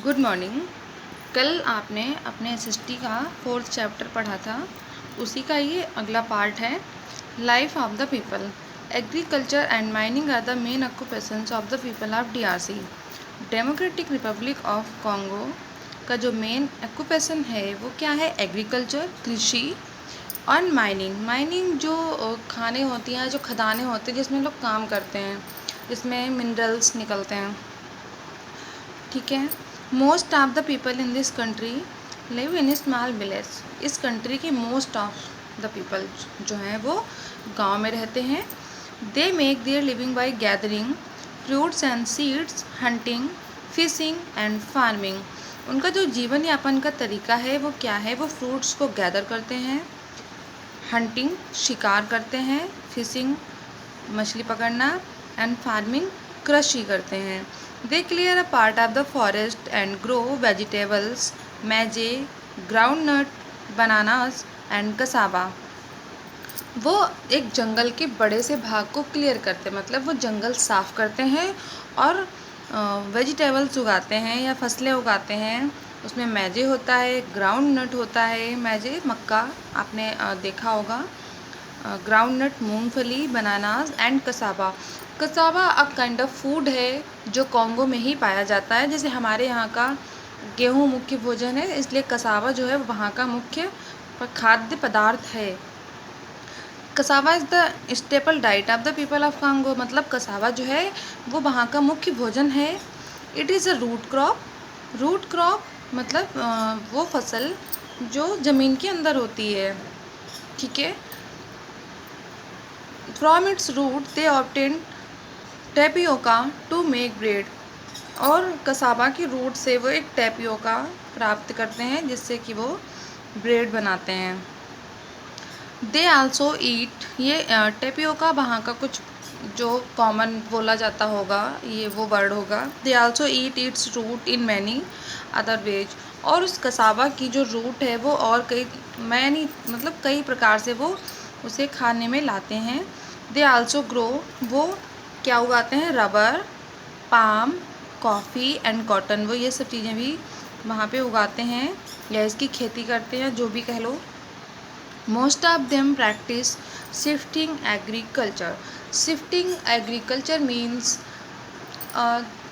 Good morning. कल आपने अपने एसएसटी का 4th चैप्टर पढ़ा था, उसी का ये अगला पार्ट है। Life of the people. Agriculture and mining are the main occupations of the people of DRC. Democratic republic of Congo का जो मेन ऑक्यूपेशन है वो क्या है? एग्रीकल्चर, कृषि और माइनिंग। माइनिंग जो खाने होती हैं, जो खदानें होती हैं जिसमें लोग काम करते हैं, जिसमें मिनरल्स निकलते हैं। ठीक है। Most of the people in this country live in small village. इस कंट्री के मोस्ट ऑफ द पीपल जो हैं वो गांव में रहते हैं। They make their living by gathering fruits and seeds, hunting, fishing and farming. उनका जो जीवन यापन का तरीका है वो क्या है? वो फ्रूट्स को गैदर करते हैं, हंटिंग शिकार करते हैं, फिशिंग मछली पकड़ना एंड फार्मिंग कृषि करते हैं। They clear a part of the forest and grow vegetables, maize, groundnut, bananas and cassava. वो एक जंगल के बड़े से भाग को क्लियर करते हैं, मतलब वो जंगल साफ़ करते हैं और वेजिटेबल्स उगाते हैं या फसलें उगाते हैं। उसमें मैजे होता है, ग्राउंड नट होता है। मैजे मक्का आपने देखा होगा। ग्राउंड नट मूंगफली, bananas and cassava. Cassava a kind of food है जो कॉन्गो में ही पाया जाता है। जैसे हमारे यहाँ का गेहूँ मुख्य भोजन है, इसलिए कसावा जो है वहाँ का मुख्य खाद्य पदार्थ है। Cassava is the staple diet of the people of Congo. मतलब कसावा जो है वो वहाँ का मुख्य भोजन है। It is a root crop. Root crop मतलब वो फसल जो ज़मीन के अंदर होती है। ठीक है। From its root they obtain tapioca to make bread. और कसावा की रूट से वो एक टेपियोका प्राप्त करते हैं जिससे कि वो ब्रेड बनाते हैं। दे आल्सो ईट, ये टेपियोका वहाँ का कुछ जो कॉमन बोला जाता होगा, ये वो वर्ड होगा। They also eat its root in many other ways. और उस कसावा की जो रूट है वो और कई मैनी मतलब कई प्रकार से वो उसे खाने में लाते हैं। दे आल्सो ग्रो, वो क्या उगाते हैं? Rubber, palm, coffee and cotton. वो ये सब चीज़ें भी वहाँ पे उगाते हैं या इसकी खेती करते हैं, जो भी कह लो। Most of them practice shifting agriculture. Shifting agriculture means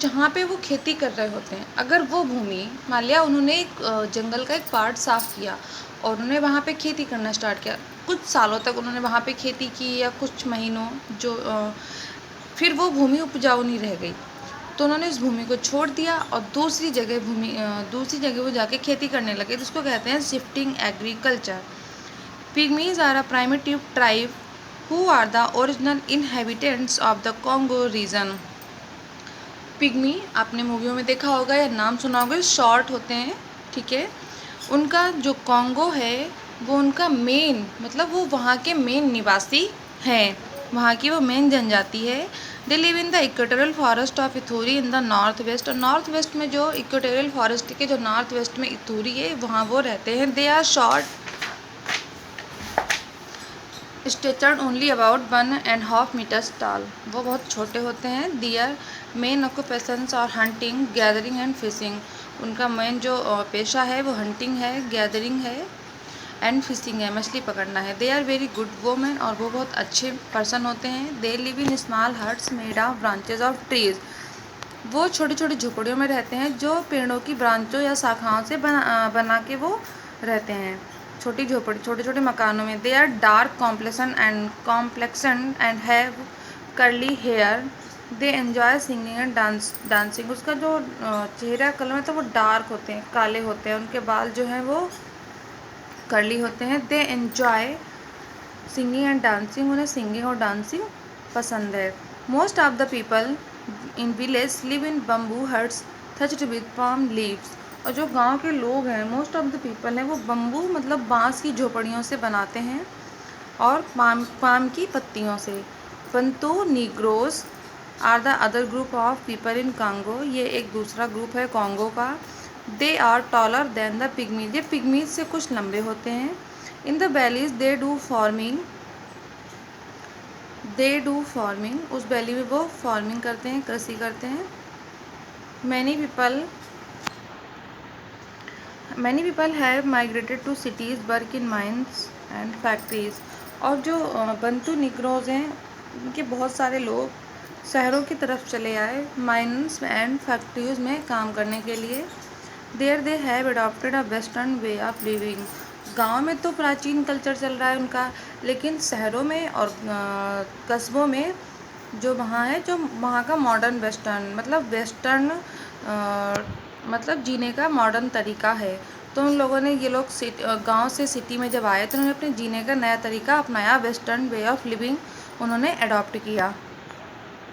जहाँ पे वो खेती कर रहे होते हैं, अगर वो भूमि मान लिया उन्होंने एक जंगल का एक पार्ट साफ़ किया और उन्होंने वहाँ पे खेती करना स्टार्ट किया, कुछ सालों तक उन्होंने वहाँ पे खेती की या कुछ महीनों जो फिर वो भूमि उपजाऊ नहीं रह गई, तो उन्होंने उस भूमि को छोड़ दिया और दूसरी जगह वो जाके खेती करने लगे, तो उसको कहते हैं shifting agriculture. Pygmies are a primitive tribe who are the original inhabitants of the Congo region. Pygmy आपने मूवियों में देखा होगा या नाम सुना होगा, शॉर्ट होते हैं। ठीक है। उनका जो कॉन्गो है वो उनका मेन मतलब वो वहाँ के मेन निवासी हैं, वहाँ की वो मेन जनजाति है। They live in the equatorial forest of Ituri in the north west. और नॉर्थ वेस्ट में जो इक्वेटोरियल फॉरेस्ट के जो नॉर्थ वेस्ट में इथूरी है वहाँ वो रहते हैं। They are short statured only about 1.5 metres tall. वो बहुत छोटे होते हैं। Their main occupations are hunting, gathering and fishing. उनका मेन जो पेशा है वो हंटिंग है, गैदरिंग है एंड फिशिंग है, मछली पकड़ना है। They are very good women, और वो बहुत अच्छे पर्सन होते हैं। They live in small huts made of branches of trees. वो छोटी छोटी झुपड़ियों में रहते हैं जो पेड़ों की ब्रांचों या शाखाओं से बना के वो रहते हैं, छोटी झोपड़ी छोटे छोटे मकानों में। They are dark complexion and have curly hair. They enjoy singing and dancing. उसका जो चेहरा कलर है तो वो डार्क होते हैं, काले होते हैं। उनके बाल जो हैं वो कर्ली होते हैं। They enjoy singing and dancing, उन्हें सिंगिंग और डांसिंग पसंद है। Most of the people in village live in bamboo huts thatched with palm leaves. और जो गांव के लोग हैं, मोस्ट ऑफ द पीपल हैं, वो बम्बू मतलब बांस की झोपड़ियों से बनाते हैं और पाम की पत्तियों से। Bantu negroes are the other group of people in Congo. ये एक दूसरा ग्रुप है कॉन्गो का। They are taller than the pygmies. ये पिग्मीज से कुछ लंबे होते हैं। In the valleys they do farming. उस वैली में वो फार्मिंग करते हैं, कृषि करते हैं। Many people many people have migrated to cities, work in mines and factories. और जो बंटू निग्रोज हैं, उनके बहुत सारे लोग शहरों की तरफ चले आए माइंस एंड फैक्ट्रीज में काम करने के लिए। There they have adopted a western way of living. गांव में तो प्राचीन कल्चर चल रहा है उनका, लेकिन शहरों में और कस्बों में जो वहाँ है, जो वहाँ का मॉडर्न वेस्टर्न मतलब वेस्टर्न मतलब जीने का मॉडर्न तरीका है। तो उन लोगों ने, ये लोग गांव से सिटी में जब आए तो उन्होंने अपने जीने का नया तरीका अपनाया, वेस्टर्न वे ऑफ लिविंग उन्होंने अडॉप्ट किया।